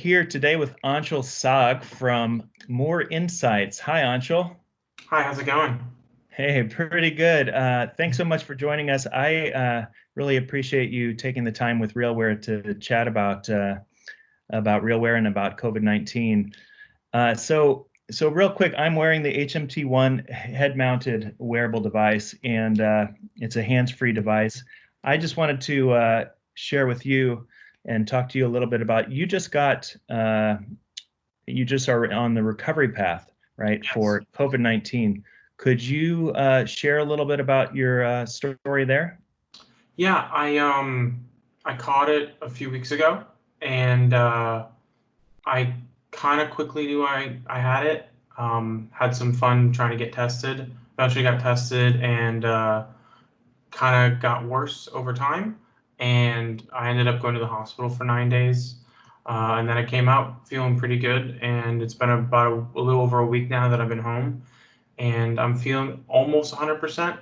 here today with Anshel from More Insights. Hi, Anshel. Hi, how's it going? Hey, pretty good. Thanks so much for joining us. I really appreciate you taking the time with RealWear to chat about RealWear and about COVID-19. So real quick, I'm wearing the HMT-1 head-mounted wearable device, and it's a hands-free device. I just wanted to share with you and talk to you a little bit about, you just are on the recovery path, right, Yes. for COVID-19. Could you share a little bit about your story there? Yeah, I caught it a few weeks ago, and I kind of quickly knew I had it. Had some fun trying to get tested. Eventually got tested and kind of got worse over time. And I ended up going to the hospital for 9 days. And then I came out feeling pretty good. And it's been about a little over a week now that I've been home. And I'm feeling almost 100%.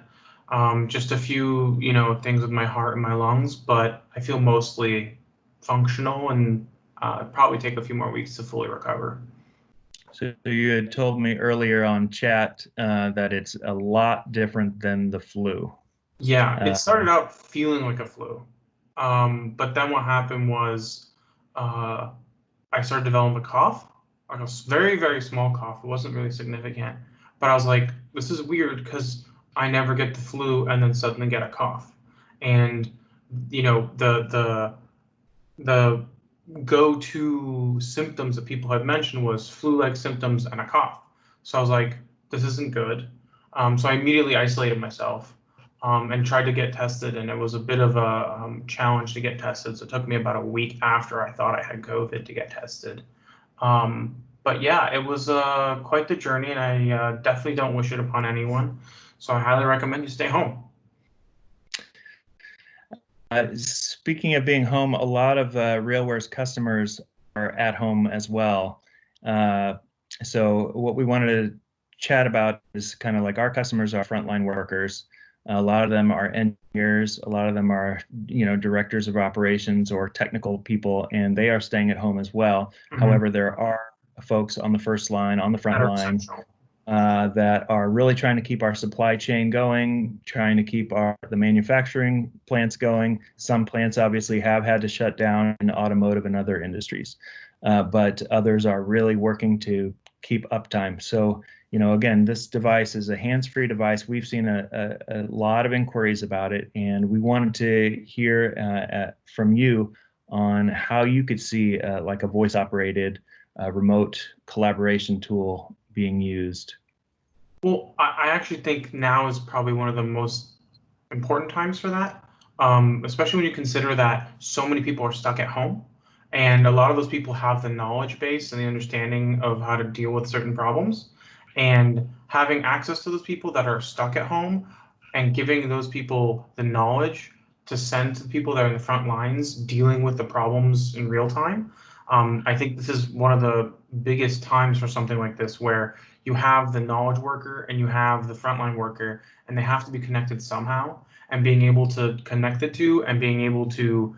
Just a few, things with my heart and my lungs, but I feel mostly functional and probably take a few more weeks to fully recover. So you had told me earlier on chat that it's a lot different than the flu. Yeah, it started out feeling like a flu. But then what happened was I started developing a cough, like a very, very small cough. It wasn't really significant. But I was like, this is weird because I never get the flu and then suddenly get a cough. And, the go-to symptoms that people had mentioned was flu-like symptoms and a cough. So I was like, this isn't good. So I immediately isolated myself and tried to get tested, and it was a bit of a challenge to get tested. So it took me about a week after I thought I had COVID to get tested. But yeah, it was quite the journey, and I definitely don't wish it upon anyone. So I highly recommend you stay home. Speaking of being home, a lot of RealWear's customers are at home as well. So what we wanted to chat about is kind of like our customers are frontline workers. A lot of them are engineers. A lot of them are, directors of operations or technical people, and they are staying at home as well. Mm-hmm. However, there are folks on the first line, on the front line, that are really trying to keep our supply chain going, trying to keep the manufacturing plants going. Some plants obviously have had to shut down in automotive and other industries, but others are really working to keep uptime. So, again, this device is a hands-free device. We've seen a lot of inquiries about it, and we wanted to hear from you on how you could see like a voice-operated remote collaboration tool being used. Well, I actually think now is probably one of the most important times for that, especially when you consider that so many people are stuck at home, and a lot of those people have the knowledge base and the understanding of how to deal with certain problems. And having access to those people that are stuck at home and giving those people the knowledge to send to the people that are in the front lines dealing with the problems in real time. I think this is one of the biggest times for something like this, where you have the knowledge worker and you have the frontline worker, and they have to be connected somehow. And being able to connect the two and being able to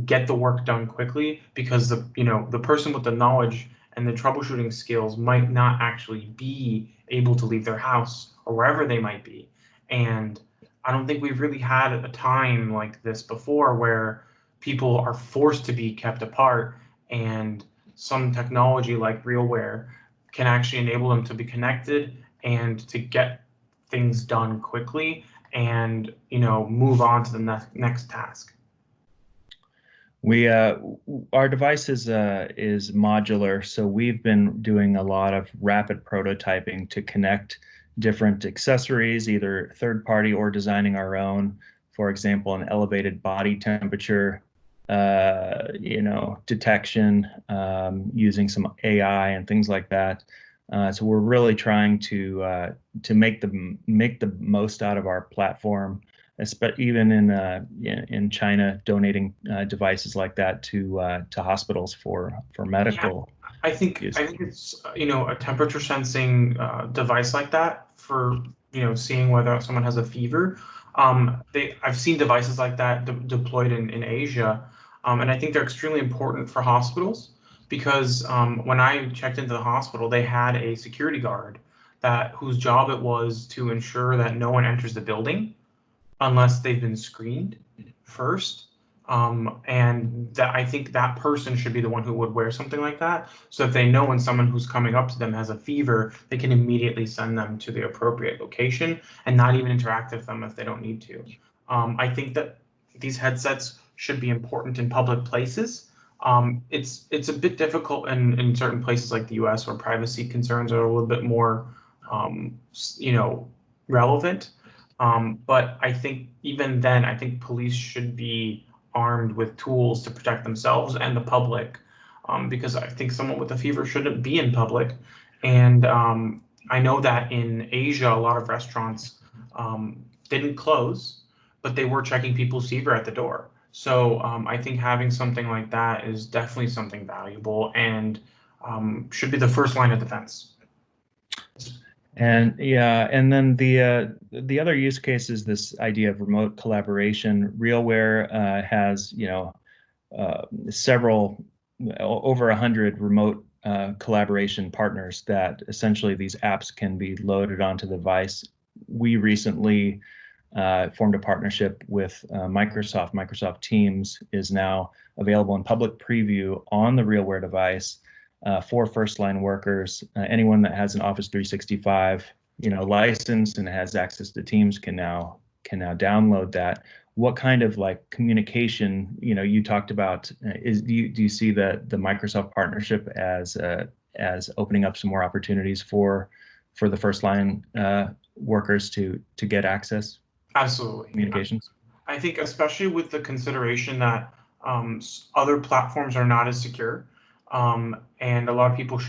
get the work done quickly, because the person with the knowledge and the troubleshooting skills might not actually be able to leave their house or wherever they might be. And I don't think we've really had a time like this before where people are forced to be kept apart, and some technology like RealWear can actually enable them to be connected and to get things done quickly and move on to the next task. Our device is modular, so we've been doing a lot of rapid prototyping to connect different accessories, either third party or designing our own. For example, an elevated body temperature, detection, using some AI and things like that. So we're really trying to make the most out of our platform, even in China, donating devices like that to hospitals for medical. Yeah, I think it's a temperature sensing device like that for seeing whether someone has a fever. I've seen devices like that deployed in Asia, and I think they're extremely important for hospitals because when I checked into the hospital, they had a security guard whose job it was to ensure that no one enters the building unless they've been screened first. And that I think that person should be the one who would wear something like that. So if they know when someone who's coming up to them has a fever, they can immediately send them to the appropriate location and not even interact with them if they don't need to. I think that these headsets should be important in public places. It's a bit difficult in certain places like the US where privacy concerns are a little bit more, relevant. But I think even then, I think police should be armed with tools to protect themselves and the public, because I think someone with a fever shouldn't be in public. And I know that in Asia, a lot of restaurants didn't close, but they were checking people's fever at the door. So I think having something like that is definitely something valuable and should be the first line of defense. And yeah, and then the other use case is this idea of remote collaboration. RealWear has several over 100 remote collaboration partners that essentially these apps can be loaded onto the device. We recently formed a partnership with Microsoft. Microsoft Teams is now available in public preview on the RealWear device. For first-line workers, anyone that has an Office 365, license and has access to Teams can now download that. What kind of like communication, you talked about, do you see the Microsoft partnership as opening up some more opportunities for the first-line workers to get access? Absolutely. Communications. I think especially with the consideration that other platforms are not as secure. And a lot of people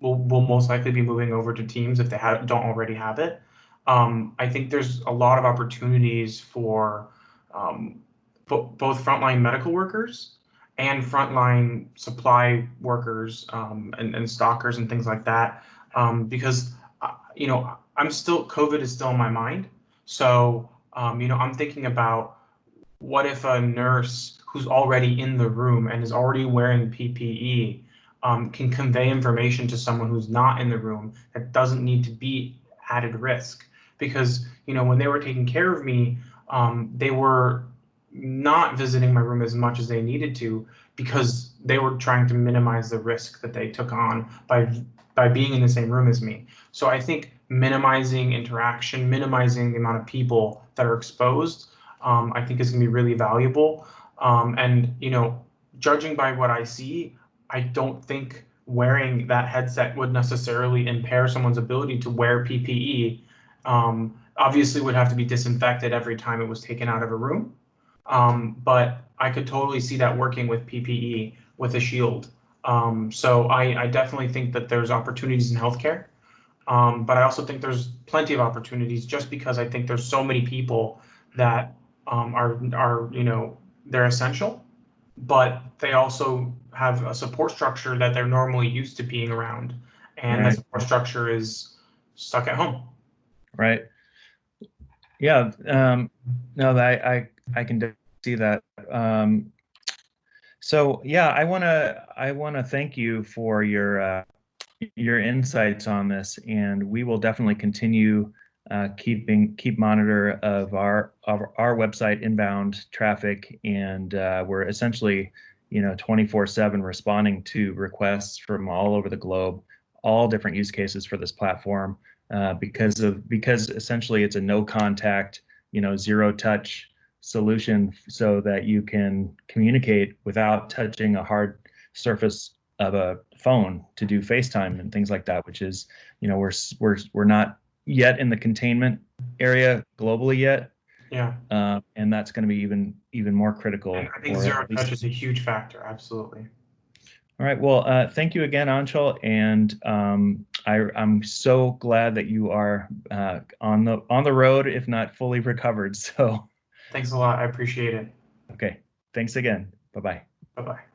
will most likely be moving over to Teams if they don't already have it. I think there's a lot of opportunities for both frontline medical workers and frontline supply workers and stockers and things like that. Because COVID is still in my mind. So I'm thinking about what if a nurse who's already in the room and is already wearing PPE can convey information to someone who's not in the room that doesn't need to be added risk. Because when they were taking care of me, they were not visiting my room as much as they needed to because they were trying to minimize the risk that they took on by being in the same room as me. So I think minimizing interaction, minimizing the amount of people that are exposed, I think is going to be really valuable. And judging by what I see, I don't think wearing that headset would necessarily impair someone's ability to wear PPE. Obviously, would have to be disinfected every time it was taken out of a room. But I could totally see that working with PPE with a shield. So I definitely think that there's opportunities in healthcare. But I also think there's plenty of opportunities just because I think there's so many people that they're essential, but they also have a support structure that they're normally used to being around, and Right. that support structure is stuck at home. Right. Yeah. No, I can see that. So yeah, I wanna thank you for your insights on this, and we will definitely continue keep monitor of our website inbound traffic, and we're essentially 24/7 responding to requests from all over the globe, all different use cases for this platform, because essentially it's a no contact, zero touch solution, so that you can communicate without touching a hard surface of a phone to do FaceTime and things like that, which is, we're not yet in the containment area globally yet. Yeah. And that's going to be even more critical. And I think zero touch is a huge factor. Absolutely. All right. Well, thank you again, Anshel, and I'm so glad that you are on the road, if not fully recovered. So thanks a lot. I appreciate it. Okay. Thanks again. Bye-bye. Bye-bye.